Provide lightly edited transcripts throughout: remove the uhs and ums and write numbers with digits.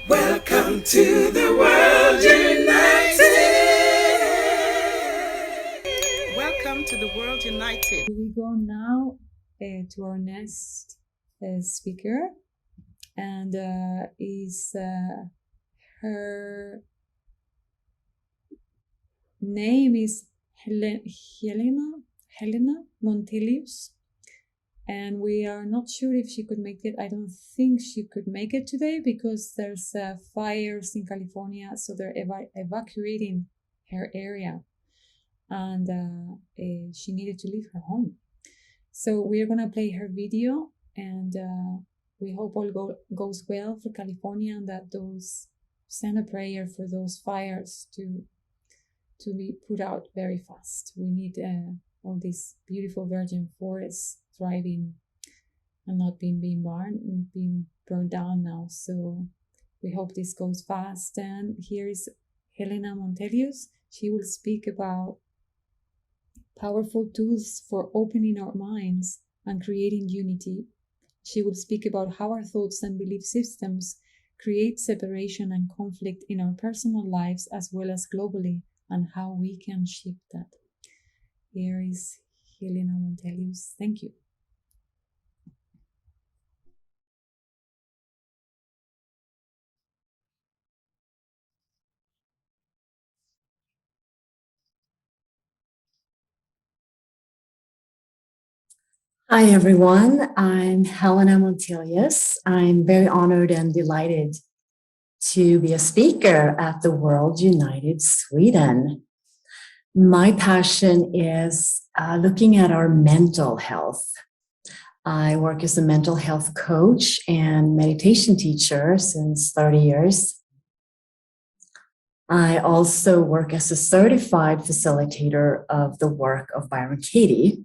Welcome to the world united. Welcome to the world united. We go now to our next speaker, and her name is Helena Montelius, and we are not sure if she could make it. I don't think she could make it today because there's fires in California, so they're evacuating her area, and she needed to leave her home. So we're gonna play her video, and we hope all goes well for California, and that send a prayer for those fires to be put out very fast. We need all these beautiful virgin forests thriving and not being burned down now. So we hope this goes fast. And here is Helena Montelius. She will speak about powerful tools for opening our minds and creating unity. She will speak about how our thoughts and belief systems create separation and conflict in our personal lives as well as globally, and how we can shift that. Here is Helena Montelius. Thank you. Hi, everyone. I'm Helena Montelius. I'm very honored and delighted to be a speaker at the World United Sweden. My passion is looking at our mental health. I work as a mental health coach and meditation teacher since 30 years. I also work as a certified facilitator of the work of Byron Katie,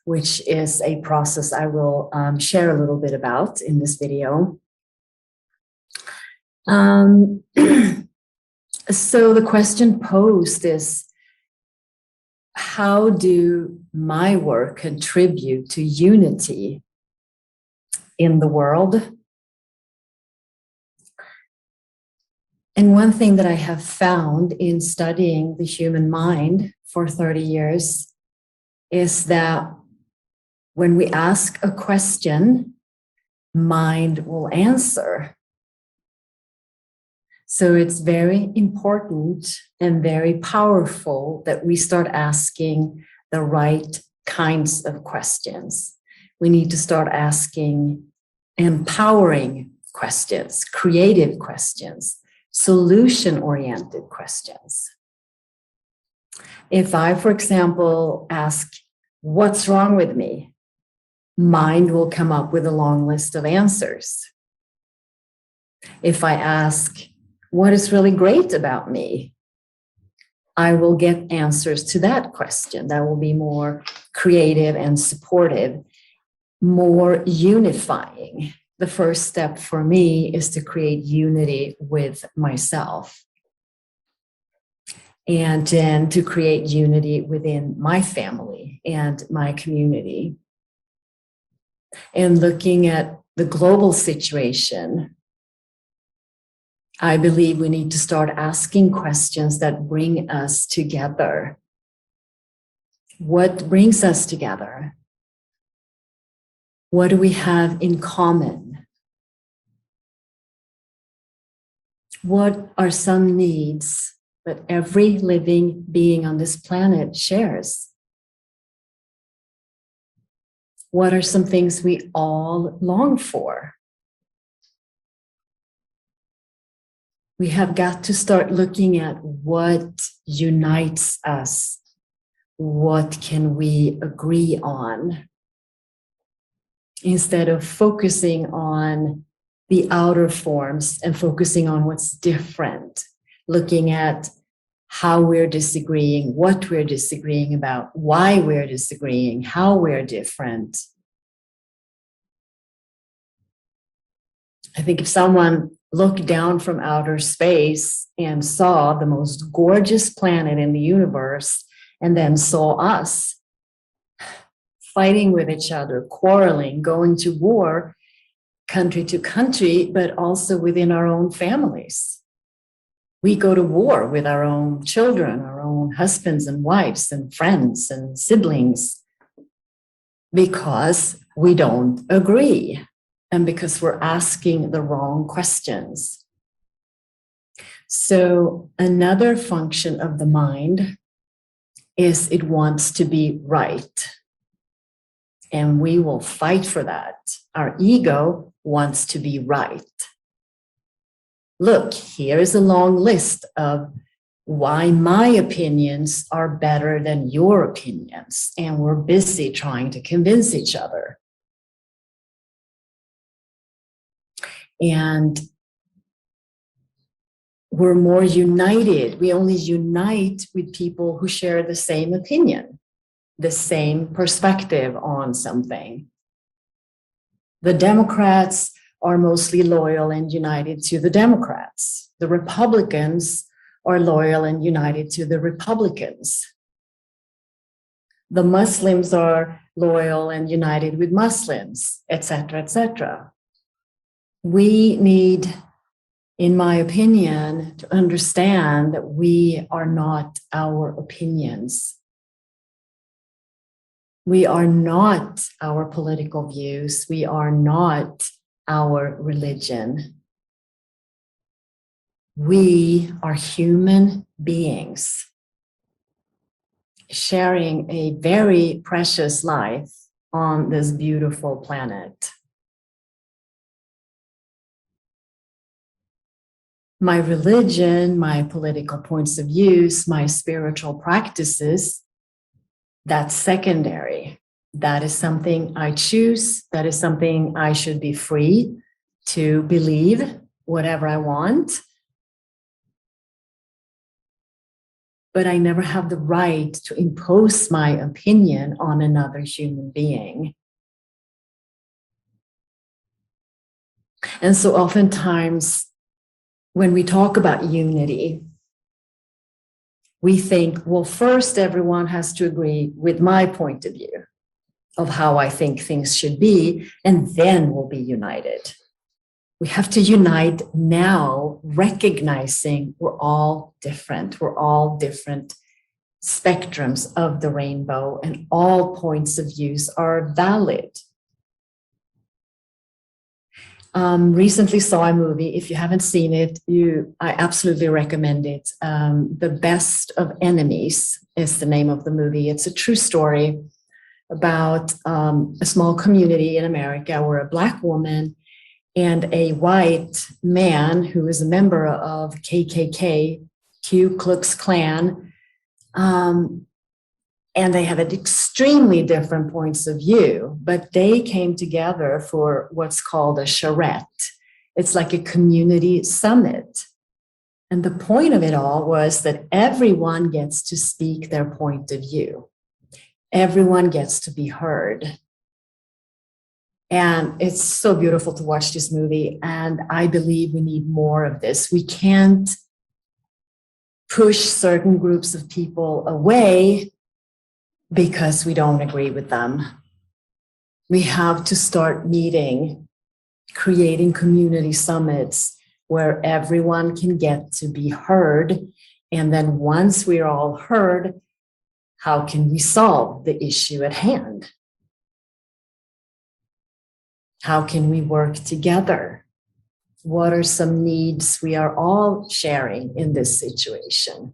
which is a process I will share a little bit about in this video. So the question posed is, how do my work contribute to unity in the world? And one thing that I have found in studying the human mind for 30 years is that when we ask a question, mind will answer. So it's very important and very powerful that we start asking the right kinds of questions. We need to start asking empowering questions, creative questions, solution-oriented questions. If I, for example, ask, what's wrong with me? Mind will come up with a long list of answers. If I ask, what is really great about me? I will get answers to that question. That will be more creative and supportive, more unifying. The first step for me is to create unity with myself, and then to create unity within my family and my community. And looking at the global situation, I believe we need to start asking questions that bring us together. What brings us together? What do we have in common? What are some needs that every living being on this planet shares? What are some things we all long for? We have got to start looking at what unites us. What can we agree on? Instead of focusing on the outer forms and focusing on what's different, looking at how we're disagreeing, what we're disagreeing about, why we're disagreeing, how we're different. I think if someone looked down from outer space and saw the most gorgeous planet in the universe, and then saw us fighting with each other, quarreling, going to war, country to country, but also within our own families. We go to war with our own children, our own husbands and wives and friends and siblings because we don't agree and because we're asking the wrong questions. So another function of the mind is it wants to be right. And we will fight for that. Our ego wants to be right. Look, here is a long list of why my opinions are better than your opinions. And we're busy trying to convince each other. And we're more united. We only unite with people who share the same opinion, the same perspective on something. The Democrats are mostly loyal and united to the Democrats. The Republicans are loyal and united to the Republicans. The Muslims are loyal and united with Muslims, etc., etc. We need, in my opinion, to understand that we are not our opinions. We are not our political views. We are not our religion. We are human beings sharing a very precious life on this beautiful planet. My religion, my political points of views, my spiritual practices, that's secondary. That is something I choose. That is something I should be free to believe whatever I want. But I never have the right to impose my opinion on another human being. And so oftentimes when we talk about unity, we think, well, first everyone has to agree with my point of view of how I think things should be, and then we'll be united. We have to unite now, recognizing we're all different. We're all different spectrums of the rainbow, and all points of views are valid. Recently saw a movie. If you haven't seen it, I absolutely recommend it. The Best of Enemies is the name of the movie. It's a true story about a small community in America where a Black woman and a white man who is a member of KKK, Ku Klux Klan, and they have extremely different points of view, but they came together for what's called a charrette. It's like a community summit. And the point of it all was that everyone gets to speak their point of view. Everyone gets to be heard. And it's so beautiful to watch this movie. And I believe we need more of this. We can't push certain groups of people away because we don't agree with them. We have to start meeting, creating community summits where everyone can get to be heard. And then once we're all heard, how can we solve the issue at hand? How can we work together? What are some needs we are all sharing in this situation?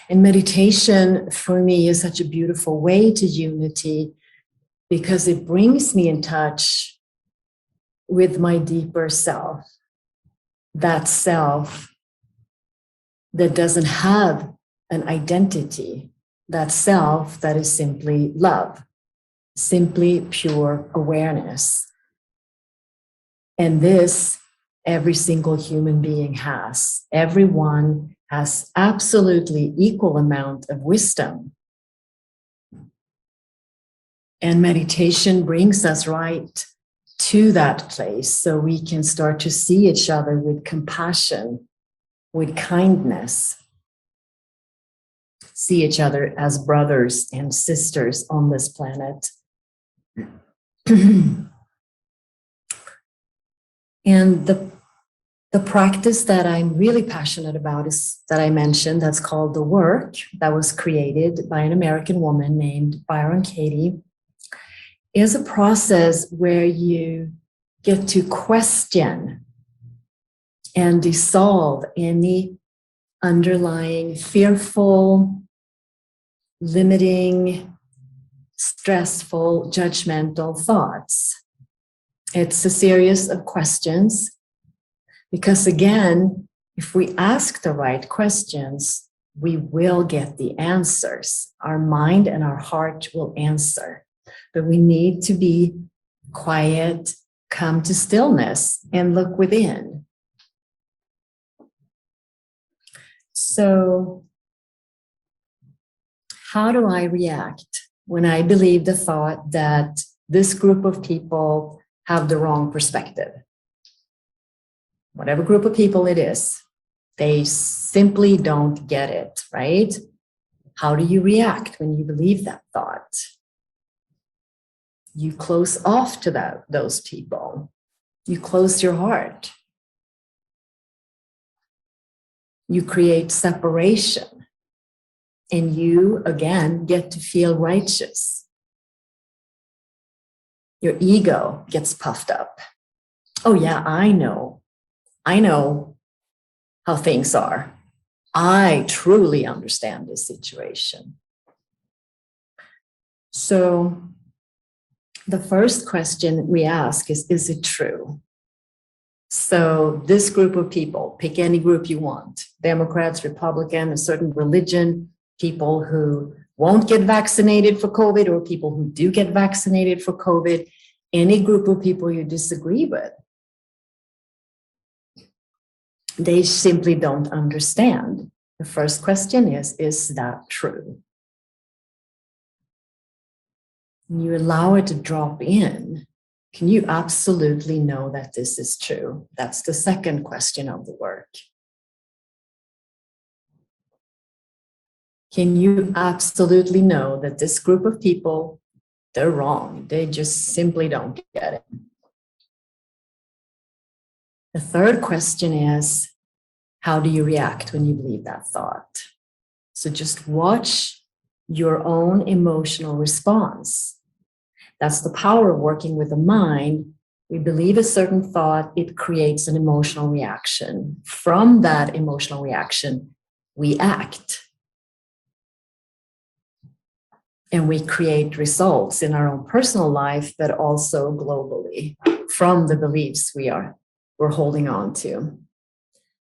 And meditation for me is such a beautiful way to unity because it brings me in touch with my deeper self, that self that doesn't have an identity, that self that is simply love, simply pure awareness. And this every single human being has. Everyone has absolutely equal amount of wisdom. And meditation brings us right to that place so we can start to see each other with compassion, with kindness. see each other as brothers and sisters on this planet. And the practice that I'm really passionate about is that I mentioned, that's called the work, that was created by an American woman named Byron Katie, is a process where you get to question and dissolve any underlying fearful, limiting, stressful, judgmental thoughts. It's a series of questions because, again, if we ask the right questions, we will get the answers. Our mind and our heart will answer, but we need to be quiet, come to stillness, and look within. So, how do I react when I believe the thought that this group of people have the wrong perspective? Whatever group of people it is, they simply don't get it, right? How do you react when you believe that thought? You close off to those people. You close your heart. You create separation. And you, again, get to feel righteous. Your ego gets puffed up. Oh yeah, I know how things are. I truly understand this situation. So the first question we ask is it true? So this group of people, pick any group you want, Democrats, Republican, a certain religion, people who won't get vaccinated for COVID or people who do get vaccinated for COVID, any group of people you disagree with. They simply don't understand. The first question is that true? And you allow it to drop in. Can you absolutely know that this is true? That's the second question of the work. Can you absolutely know that this group of people, they're wrong? They just simply don't get it. The third question is, how do you react when you believe that thought? So just watch your own emotional response. That's the power of working with the mind. We believe a certain thought, it creates an emotional reaction. From that emotional reaction, we act. And we create results in our own personal life, but also globally from the beliefs we're holding on to.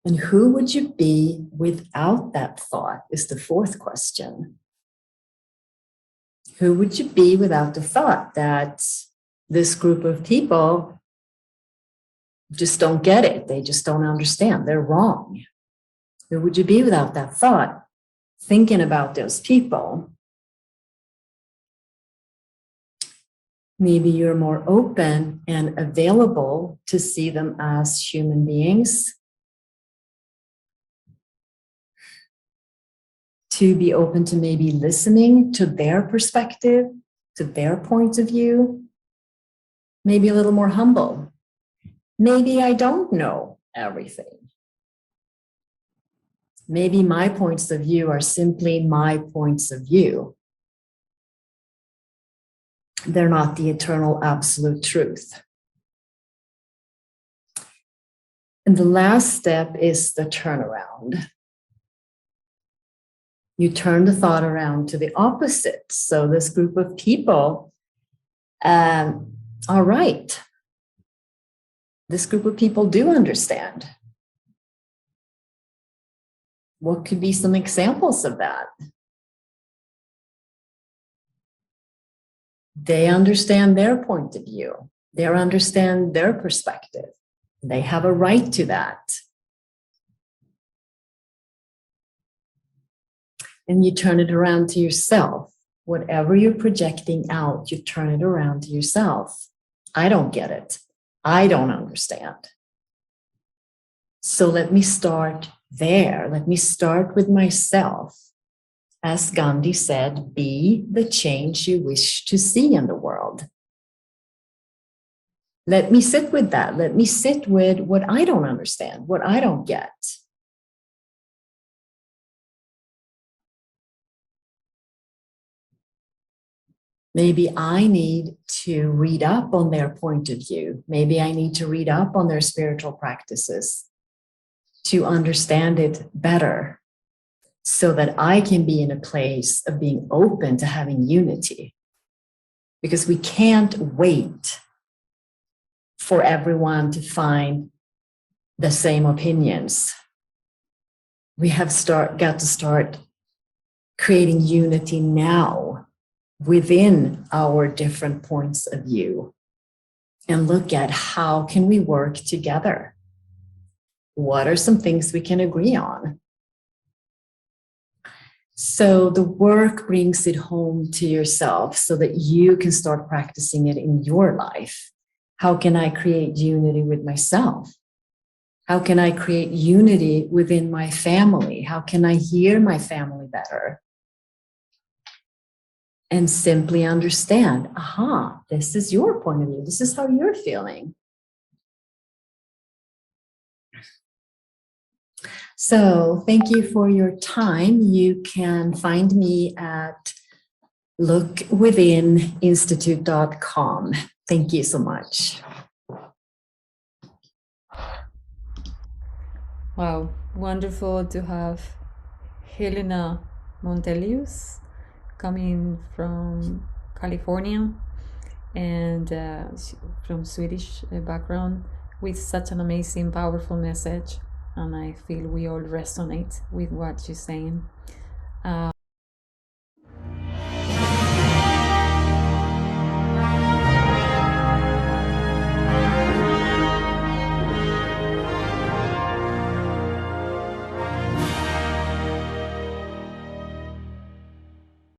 And who would you be without that thought is the fourth question. Who would you be without the thought that this group of people just don't get it? They just don't understand. They're wrong. Who would you be without that thought? Thinking about those people. Maybe you're more open and available to see them as human beings. To be open to maybe listening to their perspective, to their point of view. Maybe a little more humble. Maybe I don't know everything. Maybe my points of view are simply my points of view. They're not the eternal absolute truth. And the last step is the turnaround. You turn the thought around to the opposite. So this group of people, all right, this group of people do understand. What could be some examples of that? They understand their point of view. They understand their perspective. They have a right to that. And you turn it around to yourself. Whatever you're projecting out, you turn it around to yourself. I don't get it. I don't understand. So let me start there. Let me start with myself. as Gandhi said, be the change you wish to see in the world. Let me sit with that. Let me sit with what I don't understand, what I don't get. Maybe I need to read up on their point of view. Maybe I need to read up on their spiritual practices to understand it better so that I can be in a place of being open to having unity. Because we can't wait for everyone to find the same opinions. We have got to start creating unity now within our different points of view and look at how can we work together? What are some things we can agree on? So the work brings it home to yourself so that you can start practicing it in your life. How can I create unity with myself? How can I create unity within my family? How can I hear my family better? And simply understand, aha, this is your point of view. This is how you're feeling. So thank you for your time. You can find me at lookwithininstitute.com. Thank you so much. Wow, wonderful to have Helena Montelius coming from California and from Swedish background with such an amazing, powerful message. And I feel we all resonate with what she's saying.